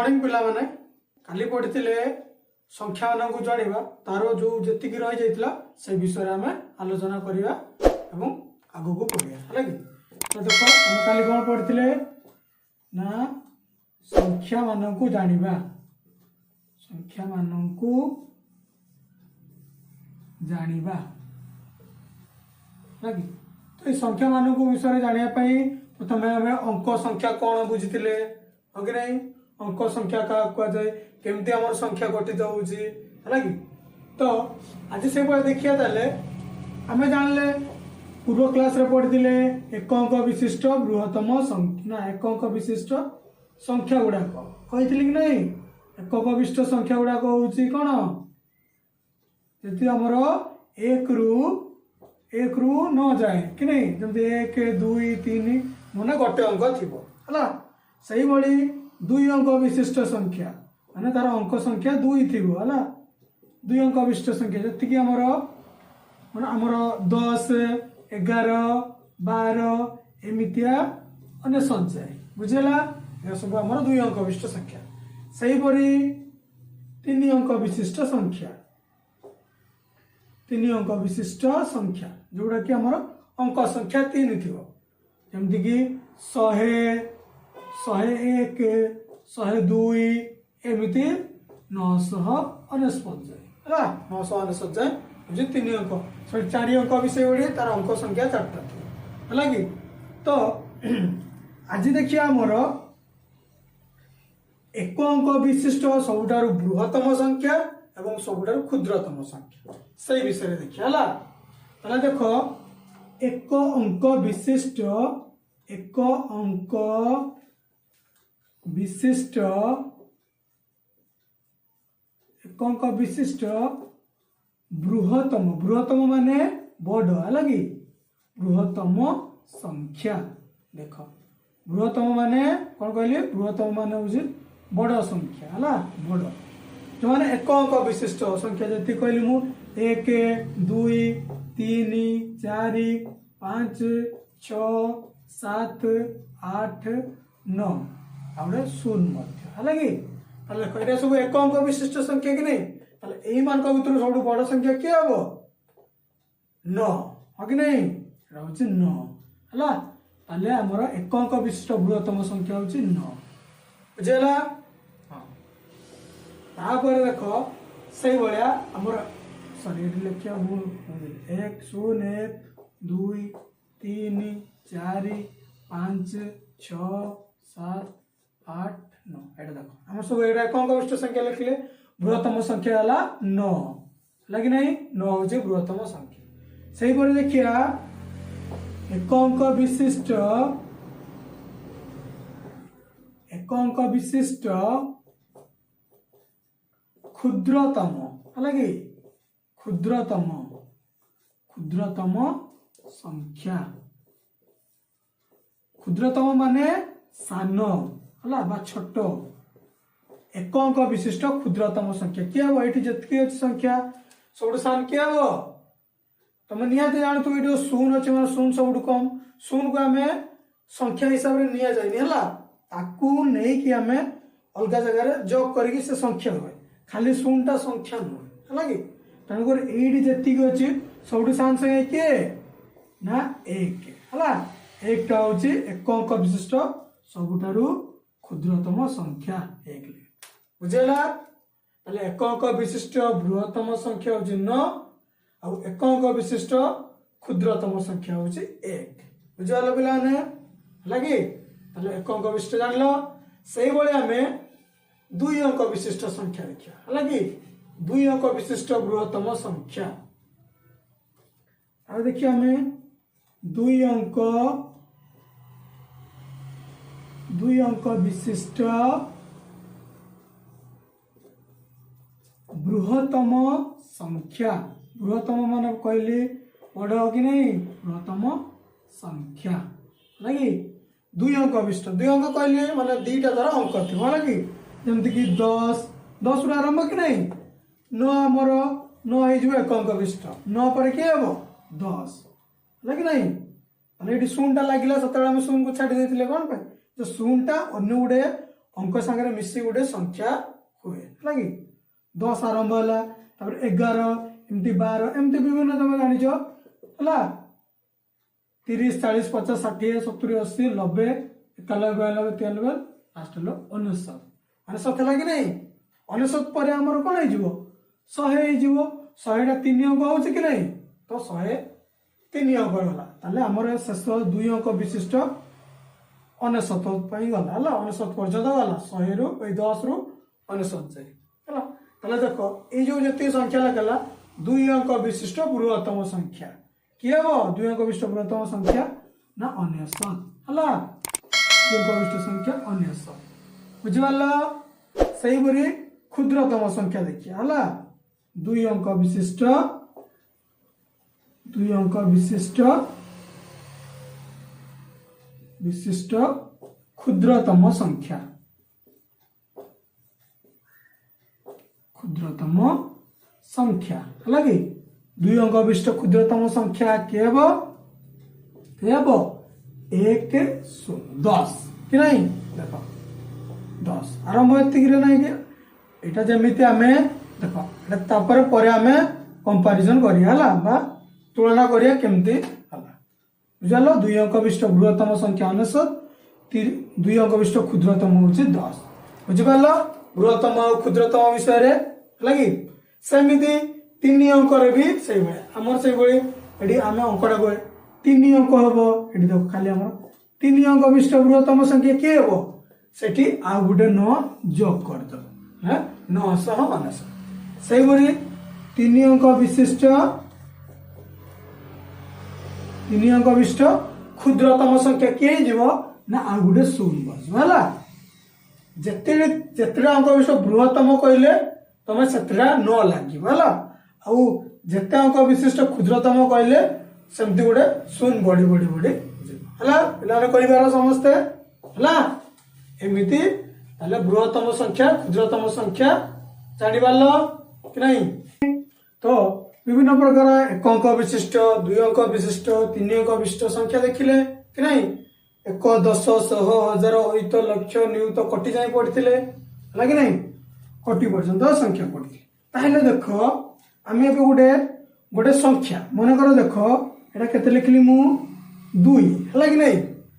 Morning पिला माने काली पढ़िथिले संख्या मान को जानिबा तारो जो जेतिकी रहि जाइतला से विषय आम आलोचना करिया एवं आगो को पढ़िया है कि तो देखो हम काली कौन पढ़िथिले ना संख्या मान को जानिबा संख्या मान को जानिबा है कि तो ये संख्या मान को विषय जानिया पई प्रथम हमें अंक संख्या कौन बुझीथिले हो कि नहीं अंक संख्या क्या कह जाए केमती आम संख्या गठित होउची है कि तो आज से देखिए ताले आम जानले पूर्व क्लास रे पढ़िथिले एक अंक विशिष्ट बृहत्तम संख्या ना एक अंक विशिष्ट संख्या गुड़ाक कही कि नहीं एक अंक विशिष्ट संख्या गुड़ाक होउची कौन जति हमर एक रु न जाए कि नहीं जमती 1 2 3 माने गोटे अंक थिबो हला सही बड़ी 2 अंक विशिष्ट संख्या माने तार अंक संख्या 2 थिबो हला 2 अंक विशिष्ट संख्या जति कि हमर माने हमर 10 11 12 एमितिया अन्य संख्या बुझेला ये सब हमर 2 अंक विशिष्ट संख्या सही बड़ी 3 अंक विशिष्ट संख्या 3 अंक विशिष्ट संख्या जोड़ा कि हमर अंक संख्या 3 थिबो जेमति कि 100 101 102 एमिति 999 है 999 जाए मुझे 3 अंक 4 अंक विषय बड़ी तार अंक संख्या 4टा है कि तो आज देखिए आमर एक अंक विशिष्ट सबुठारु बृहत्तम संख्या एवं सबुठारु क्षुद्रतम संख्या सही विषय देखिए है ताले देखो एक अंक विशिष्ट बृहत्तम माने बड़ है कि बृहत्तम संख्या देख बृहत्तम माने कौन कहली बृहत्तम माने हूँ बड़ संख्या है बड़ जो माने एक अंक विशिष्ट संख्या जति कहली मु 1 2 3 4 5 6 7 8 9 आउरे 0 मध्य है कि ताले कइरा सब एक अंक विशिष्ट संख्या कि नहीं ताले एही मानक भितर सबटु बड़ संख्या के हबो 9 हो कि नहीं रहउछि 9 हला ताले हमर एक अंक विशिष्ट बृहत्तम संख्या होछि 9 बुझेला हां तापर देखो सही भलिया हमर सॉरी लिखिया भूल 1 0 1 2 3 4 5 6 7 8 9 एटा देखो हम सब एटा एक अंक विशिष्ट संख्या लिखले बृहत्तम संख्या हला 9 लगी नहीं 9 होजे बृहत्तम संख्या सही पर देखिया एक अंक विशिष्ट क्षुद्रतम है कि क्षुद्रतम संख्या क्षुद्रतम माने सान है बा छोट एक अंक विशिष्ट क्षुद्रतम संख्या किए हम ये जितकी अच्छी संख्या सब सान किए हम तुम निहत जानत ये 0 अच्छे मैं 0 सब कम 0 को आम संख्या हिसाब से नि जाए नहीं कि आम अलग जगह जोग करके से संख्या हुए खाली 0टा संख्या नुहे है कि तेणुकर ये जी अच्छी सब सान संख्या किए ना 1 है 1 टा हूँ एक अंक विशिष्ट सबुठारु क्षुद्रतम संख्या 1 बुझेला एक अंक विशिष्ट बृहत्तम संख्या हूँ 9 आउ एक अंक विशिष्ट क्षुद्रतम संख्या हूँ 1 बुझेला पिलाने लगी एक अंक विशिष्ट जान लो से आम 2 अंक विशिष्ट संख्या देखिए है कि 2 अंक विशिष्ट बृहत्तम संख्या आ देखिए आम 2 अंक विशिष्ट बृहत्तम संख्या बृहत्तम मान कहली बड़ हो कि नहीं बृहत्तम संख्या लगी 2 अंक विशिष्ट 2 अंक कहली माने 2टा द्वारा अंक थी कि जमती कि 10 रु आरंभ कि नहीं 9 आमर 9 हो एक अंक विशिष्ट 9 पर किए हम 10 है कि नहीं ये 0टा लगे से 0 को छाड़ी देते कौन पे जो 0टा अन्य गुड़े अंक सांगे मिसी गोटे संख्या हुए है कि 10 आरंभ है 11 एमती 12 एमती विभिन्न तुम जान है 30 40 50 60 70 80 90 91 92 93 लास्ट हलो 99 माने सत्य लगे नहीं 99 पर आमर कौन हो 100 100टा 3 अंक हो कि नहीं तो 100 3 अंक गला ताले आमर शेष 2 अंक विशिष्ट 99 गला है 99 पर्यटन गला 100 रु 10 रु 99 जाए है ताले देख ये जो जी संख्या लगला 2 अंक विशिष्ट बृहत्तम संख्या किए हम 2 अंक विशिष्ट बृहत्तम संख्या ना 99 है 2 अंक विशिष्ट संख्या 99 बुझिपाल से क्षुद्रतम संख्या देखिए है 2 अंक विशिष्ट 2 अंक विशिष्ट विशिष्ट क्षुद्रतम संख्या क्षुद्रतम संख्या है कि 2 अंक विशिष्ट क्षुद्रतम संख्या के 1 10 कि नहीं देख 10 आरंभ एतिक नहीं कि यहाँ जमी आम देख पर आम कंपारिजन करा तुलना करिया केमती बुझल 2 अंक विशिष्ट बृहत्तम संख्या 99 2 अंक विशिष्ट क्षुद्रतम हूँ 10 बुझिपाल बृहत्तम और क्षुद्रतम विषय है सेमती 3 अंक भी से आमर से ये आम अंकटा कहे 3 अंक हम ये देख खाली आम 3 अंक विशिष्ट बृहत्तम संख्या किए हम से आ गोटे 9 जोग करदेव है 999 से 3 अंक विशिष्ट 3 अंक विशिष्ट क्षुद्रतम संख्या किए जीव ना आ गोटे 0 बसला जिते अंक विशिष्ट बृहत्तम कहले तुम से 9 लगे आउ जिते अंक विशिष्ट क्षुद्रतम कहले सेमती गोटे 0 बढ़ी बढ़ी बढ़ी है पे कहींबार समस्ते है एमती बृहत्तम संख्या क्षुद्रतम संख्या जानी पाल कि नहीं तो विभिन्न प्रकार 1 अंक विशिष्ट 2 अंक विशिष्ट 3 अंक विशिष्ट संख्या देखिले कि नहीं 1 10 100 1000 अयुत लक्ष नियुत कोटि जाए पढ़ी है कि नहीं कोटि पर्यंत संख्या पढ़ी ताहले देख आम ए गोटे गोटे संख्या मन कर देख एटा केते लिखली मु 2 है कि नहीं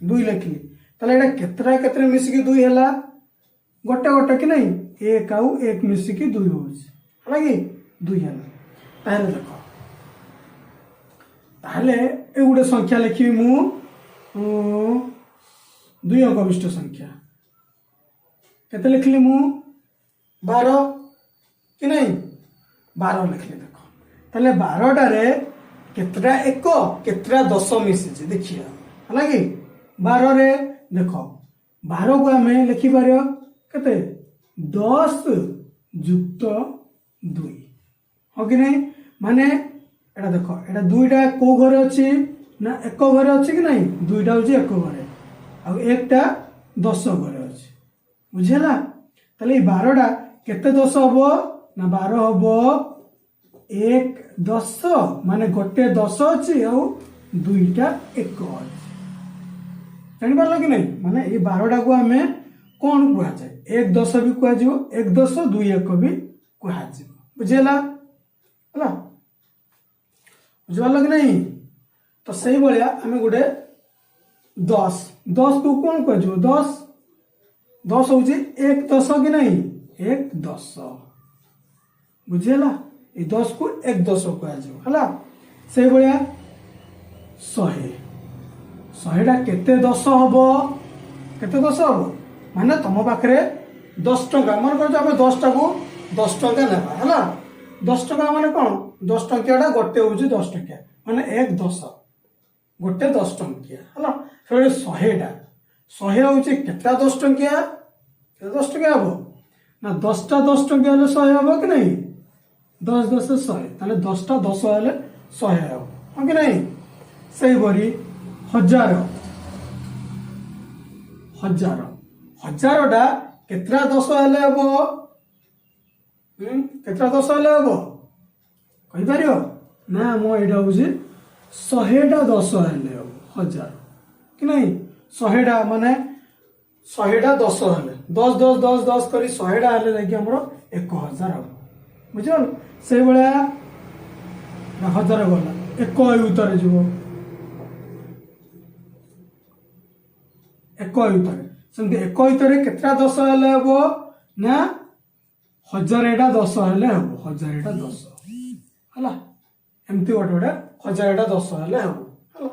2 लिखली ताले एटा केतरा केतरे मिसिकी 2 हैला गोटे गोटे कि नहीं 1 आउ 1 मिसिकी 2 है कि 2 है ताहले देख ताहले ए गोटे संख्या लिखी मु 2 अंक विशिष्ट संख्या केते लिखली मु 12 कि नहीं 12 लिखली देख ताले 12 रे केतरा 1 केतरा 10 मिसी देखिए है कि 12 रे देख 12 को आम लिखि पार केते 10 युक्त 2 हाँ कि नहीं माने एटा देख एटा 2टा को घरे अच्छी ना 1 घरे अच्छी कि नहीं 2टा हूँ 1 घरे आ 1टा 10 घरे अच्छी बुझेगा ताले 12टा केते 10 हम ना 12 हम 1 10 माने गोटे 10 अच्छी आ 2टा 1 अच्छी जानी पार कि नहीं माने ये 12टा को आम कौन कह जाए 1 10 भी कह 1 10 2 1 भी कह बुझेगा है बुझे कि नहीं तो सही भाया आम गोटे 10 को कौन कह 10 हूँ 1 10 कि नहीं 1 10 बुझेगा ये 10 को 1 10 कह से भाया 100टा केते 10 हम केते 10 हम माने तुम पाखे 10 टंका मन कर 10टा को 10 टंका ना है 10 टंका माने कौन 10 टंकिया गोटे हूँ 10 टंकिया माने 1 10 गोटे 10 टंकिया है फिर 100टा 100 हूँ केता 10 टंकिया 10 टंकिया हम ना 10टा 10 टंकिया 100 हम कि नहीं 10 10 100 ताले 10टा 10 हेले 100 हम हाँ कि नहीं से भरी 1000 1000टा केतरा 10 हेले हम केतरा 10 हेले हम कहीपर ना मो यहाँ हूँ 100टा 10 हेले हम 1000 कि नहीं 100टा माने शहेटा 10 हेले 10 10 10 10 करी शहेटा हेले जाकि हमरो 1000 हम बुझल से बळा 1000 गला 1 उतर जीवो 1 उतर सेमते 1 उतर केतरा 10 हेले हबो ना 1000 एटा 10 हेले हबो 1000 एटा 10 हला एमती गोटे 1000 एटा 10 हेले हबो हला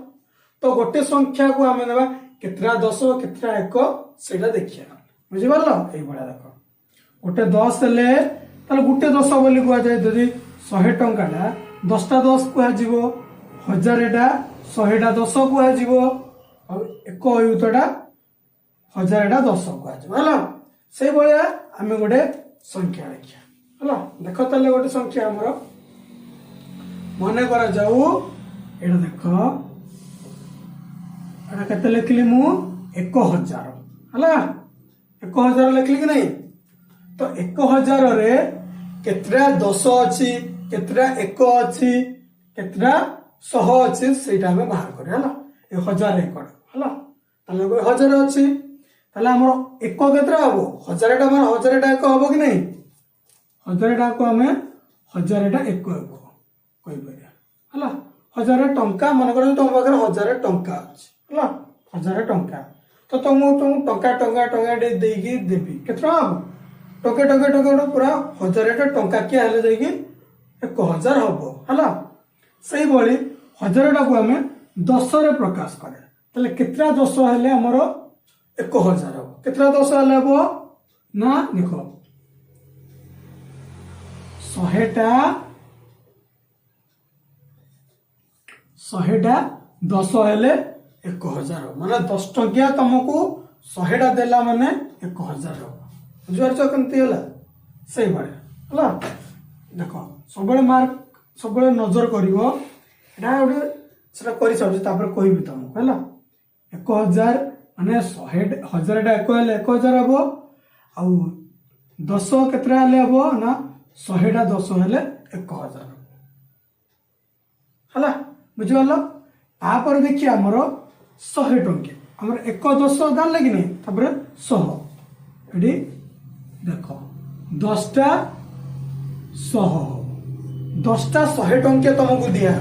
तो गोटे संख्या को आमे नेबा केतरा 10 केतरा 1 सेटा देखिया बुझि पारलो एई बडा देखो गोटे 10 हेले ताले गोटे 10 बोली कुआ जाय जदी 100 टंकाटा 10टा 10 कुआ जीवो 1000 एटा 100 टा 10 कुआ जीवो और 1 अयुतटा 1000 एटा 10 कुआ जीवो हला से बळिया आमे गोटे संख्या देखिया हला देखो ताले गोटे संख्या हमरो मने करा जाऊ एटा देखो एटा केते लिखली मु 1000 हला 1000 लिखली कि नहीं तो 1000 रे केतरा 10 अछि केतरा 1 अछि केतरा 100 अछि सेटा में बाहर करे हला 1000 एकड़ हला ताले 1000 अछि ताले हमर 1 केतरा हबो 1000 टा माने 1000 टा 1 हबो कि नहीं 1000 टा को हमें 1000 टा 1 हबो कोइ परिया हला 1000 टंका मन कर तुम पाखर 1000 टंका अछि हला 1000 टंका तो तुम टंका टंका टंका दे देगी देबी केतरा हबो टके टके टके पूरा 1000 टा टंका के हेले देगी 1000 हबो हला सही बळी 1000 टा को हमें 10 रे प्रकाश करे तले केतरा 10 हेले हमरो 1000 हबो केतरा 10 हेले हबो ना देखो 100 टा 10 हेले 1000 माने 10 टंकिया तुमको 100 टा देला माने 1000 हबो बुझार छ केमती होला सही बळे हला देखो सबले मार्क सबले नजर करिवो एटा ओडे सेटा करि सब तापर कहबी तुमको हला 1000 माने 100 1000 टा 1 हेले 1000 हबो आ 10 केतरा हेले हबो ना 100 टा 10 हेले 1000 हला बुझिवलो तापर देखि हमरो 100 टंके हमर 1 10 दान लागि नै तापर 100 एडी देखो 10 टा 100 10टा 100 टंके तुमको दिया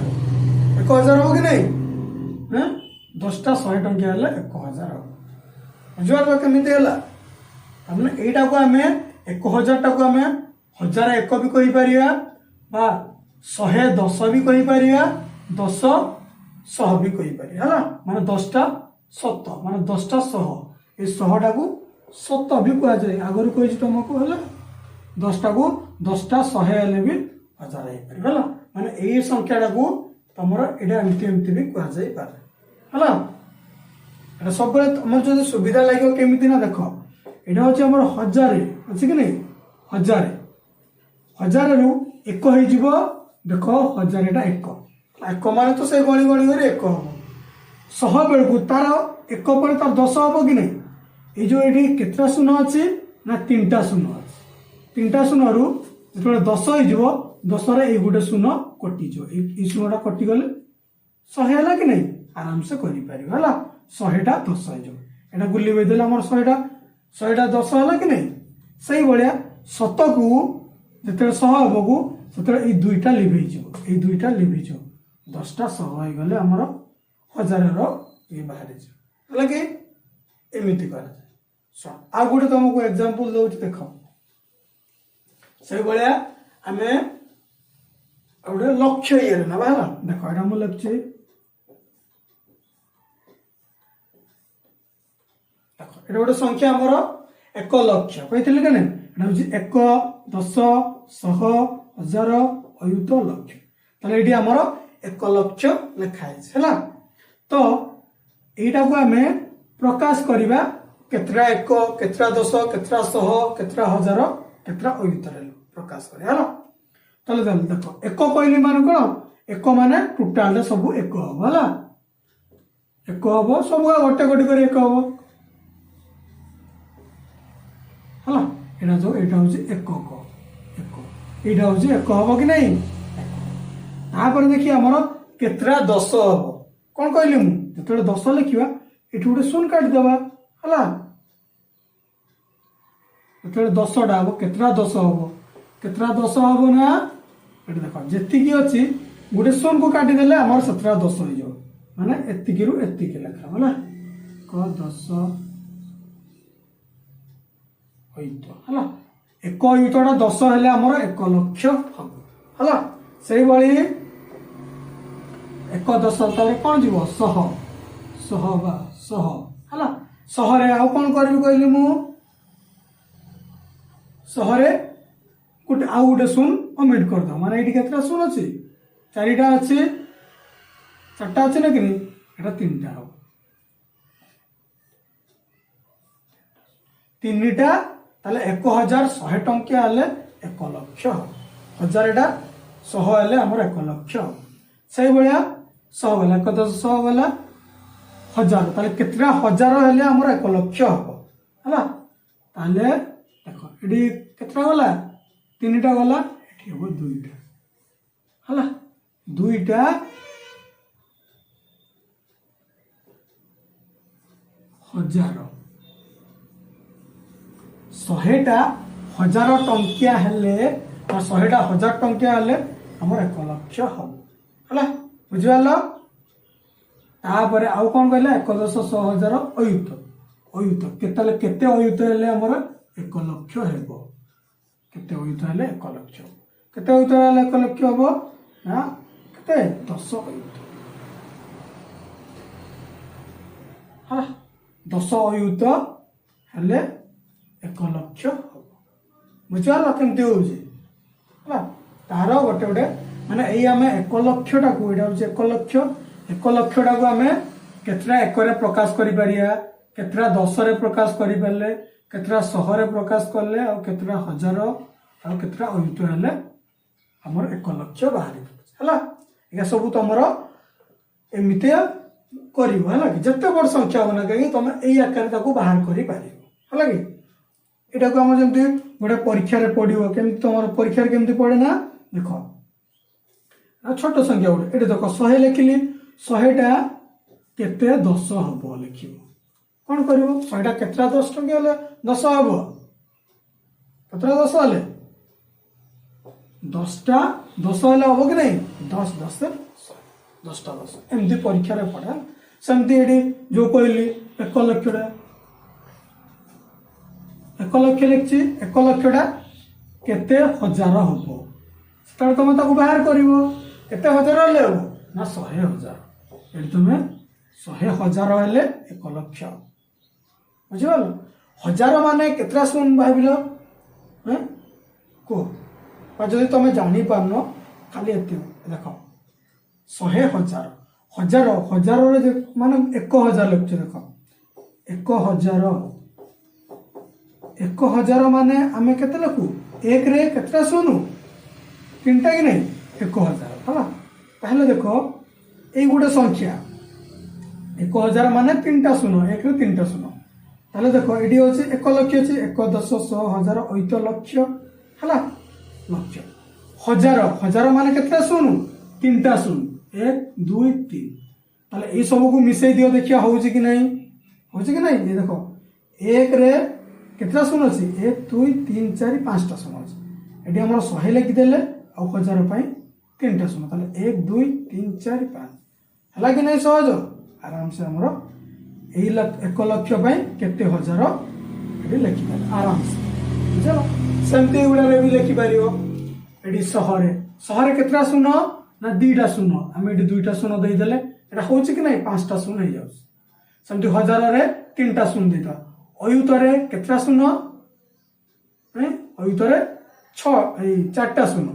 1000 हो कि नहीं हैं 10टा 100 टंके हेले 1000 हो बुझिवलो केमिति होला हमने एटा को हमें 1000 टा को हमें 1001 भी कहि परिया बा 110 भी कहि परिया 10 100 भी कहि परिया हला माने 10टा 100 माने 10टा 100 ए 100 टा को 100 भी कह जाय आगर कहि तुमको हला 10टा को 10टा 100 हेले भी 1000 हे परिया हला माने ए संख्या टा को तमरो एटा एमती भी कह जाय पारे हला एटा सब बळे हमर जो सुविधा लागो केमिति ना देखो एटा होचे हमर 1000 अछि कि नहीं 1000 रु 1 होई जिवो देखो 1000 एटा 1 माने तो से गणी गणी करे 1 हो 100 बेल को तार 1 पर तार 10 हबो कि नहीं ए जो एठी केतरा शून्य अछि ना 3टा शून्य अछि 3टा शून्य रु जेतबे 10 होई जिवो 10 रे ए गुटे शून्य कटि जो ए शून्यटा कटि गले 100 होला कि नहीं आराम से करि परिबो हला 100 टा 10 होई जो एटा गुल्ली बे देला हमर 100 टा 10 होला कि नहीं सही बढिया 100 को जेतबे 100 हबो को सेतबे ए दुईटा लिभि जो ए दुईटा लिभि जो 10टा 100 होई गले हमर 1000 रो ये बाहर जो हला कि एमिति करा सो आ गुटे तुमको एग्जांपल दउछ देखो सही बढिया हमें ओडे लक्ष्य ये ना बाला देखो एटा हम लक्ष्य देखो एटा गोटे संख्या हमर 1 लक्ष्य कहितले केने एटा होची 1 10 100 1000 अयुत लक्ष्य तले एटी हमर 1 लक्ष्य लिखा है हैला तो एटा को हमें प्रकाश करिबा केतरा 1 केतरा 10 केतरा 100 केतरा 1000 केतरा अयुत प्रकाश करे हैला तले देखो 1 कहली माने कोन 1 माने टोटल सब 1 हो हैला 1 हो सब गोटे गोटे कर 1 हो हैला एटा जो एटा होची 1 को 1 एटा होची 1 हो कि नहीं तापर देखि हमर केतरा 10 हो कोन कहली मु जेतले 10 लिखिबा एठी गोटे शून्य काट देबा हैला जो 10टा हम केतरा 10 हम केतरा 10 हम ना ये देख जी अच्छी गोटे शून को काटिदेले आम 7टा 10 हो माने एतिकी रु एतिकी लेखा है क 10 अयुत है एक अयुतटा 10 हेले आमर 1 लक्ष हम है से भाई 1 10 कौन जीव 100 100 बा 100 है 100 आउ कौन करी कहली मु 100 गोटे आउ गोटे शून ओमिट कर दो माने ये केतटा शून अच्छी 4टा अच्छी 4टा अच्छी ना कि एटा 3टा हो 3टा ताले 1100 टंकिया हेले 1 लक्ष 1000टा 100 हेले हमर 1 लक्ष से भाया 100 गला 1 10 100 गला 1000 ताले केतरा 1000 हेले हमर 1 लक्ष हो हला ताले देखो एडी केतरा गला 3टा गला एठी हो 2टा हला 2टा 1000 100टा 1000 टंकिया हेले और 100टा 1000 टंकिया हेले हमर 1 लक्ष हम हला बुझिवालो तापर आउ कोन कहले 1 10 100 1000 अयुत अयुत केतले केते अयुत हेले हमर 1 लक्ष हेबो केते अयुत हेले 1 लक्ष केते अयुत हेले 1 लक्ष हेबो ना केते 10 अयुत हा 10 अयुत हेले 1 लक्ष हम बुझिवालो केमती होउजी हला तार गोटे गोटे माने एई आमे 1 लक्षटा को एटा होउची 1 लक्ष 1 लक्षटा को आमे केतरा 1 रे प्रकाश करि परिया केतरा 10 रे प्रकाश करि परले केतरा 100 रे प्रकाश करले आ केतरा 1000 आ केतरा अयुत हेले हमर 1 लक्ष बाहरी हला एका सब तमर एमिते करिवो हला कि जत्ते बड़ संख्या बना कि तमे एई आकार ताको बाहर करि पारियो हला कि एटा को हम जेमति गोटे परीक्षा रे पडिवो केमति तमर परीक्षा रे केमति पडे ना देखो छोट संख्या गोटे ये देख 100 लिखिली 100टा केते 10 हम लिखिब कौन कर 100टा केतरा 10 टंकिया 10 हम केतरा 10 हेले 10टा 10 हेले हम कि नहीं 10 10 10टा 10 एमती परीक्षा रे पढ़ा सेमती एडी जो कहली 1 लक्षटा 1 लक्ष लिखी 1 लक्षटा केते 1000 हम तब तुम ताको बाहर करिवो केते 1000 हेले हम ना 100,000 एडी तुमे 100,000 हेले 1 लक्ष बुझिगल 1000 माने केतरा सुन भाबिलो हैं को जदि तुम जानी पारनो खाली एते देखो 100,000 हजार हजार रे माने 1000 लिखछ देखो 1000 माने आमे केते लिखु 1 रे केतरा सुनु 3टा कि नहीं 1000 हला पहले देखो ए गोटे संख्या 1000 माने 3टा सुनो 1 रे 3टा सुनो ताले देखो एडी होची 1 लक्ष होची 1 10 100 1000 अयुत लक्ष हला लक्ष हजार माने केतरा सुनु 3टा सुन 1 2 3 ताले ए सब को मिसै दियो देखिया होची कि नहीं ये देखो 1 रे केतरा सुन अछि 1 2 3 4 5टा सुन अछि एडी हमर 100 लिखि देले आ 1000 पई 3टा सुन ताले 1 2 3 4 5 हला कि नहीं सहज आराम से हमर 1 लक्ष पई केते हजार एडी लिखि देले आराम से बुझलो सेमती उडा रे भी लिखि पारियो एडी शहरे केतरा सुन ना 2टा सुन हम एडी 2टा सुन दे देले एटा होची कि नहीं 5टा सुन हो जाउ सेमती 1000 रे 3टा सुन देता अयुत रे केतरा सुन अयुत रे 4टा सुन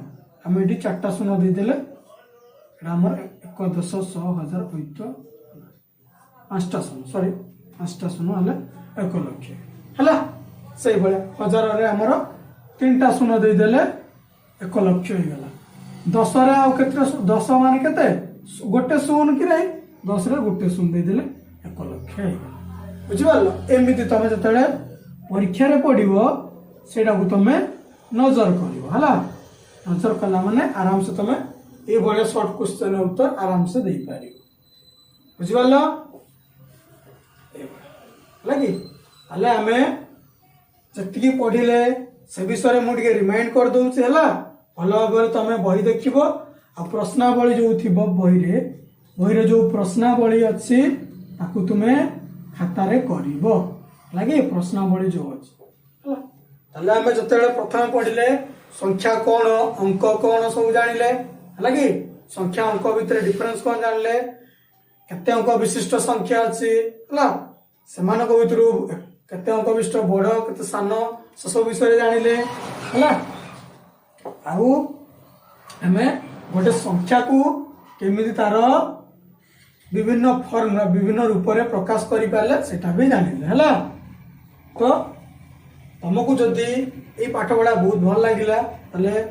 हम एडी 4टा सुन दे देले एटा हमर 1 10 100 1000 अयुत 5टा सुन सॉरी 5टा सुन हले 1 लक्ष हला सही भले 1000 रे हमर 3टा सुन दे देले 1 लक्ष हो गला 10 रे आ केतरा 10 माने केते गोटे सुन कि नहीं 10 रे गोटे सुन दे देले 1 लक्ष हो गला बुझिबालो एमिति तमे जतले परीक्षा रे पडिवो सेटा को तमे नजर करिवो हला नजर कला माने आराम से तमे ए बळे शॉर्ट क्वेश्चन उत्तर आराम से दे पारियो बुझिबालो लगी हले हमें जतिकी पढ़िले से विषय मुझे रिमाइंड कर दूसरी है भल भाव तुम बही देख आ प्रश्नावली जो थी बही जो प्रश्नावली अच्छी ताकू तुम्हें खातार कर लगे प्रश्नावली जो अच्छे आम जो प्रथम पढ़िले संख्या कौन अंक कौन सब जानिले लगे संख्या अंक भितर डिफरेंस कौन जानले केते अंक विशिष्ट संख्या अच्छी से भितर केते अंक विशिष्ट बड़ केते सान से सब विषय जानिले आउ आमे गोटे संख्या को केमिति तार विभिन्न फॉर्म विभिन्न रूप में प्रकाश करि पाले सेटा भी जानिले हला तो तुमको जदि ये पाठ पढ़ा बहुत भल लगिला ताले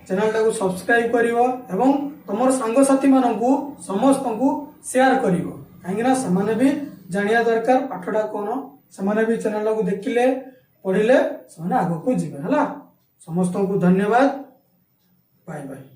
चैनल टाको सब्सक्राइब करिवो एवं तुमर सांग साथी मानकू समस्त को शेयर करिवो काहेकि से भी जानिया दरकार पाठटा कौन से भी चैनल को देखिले पढ़िले से आगो को जीवे हला समस्त को धन्यवाद बाय बाय।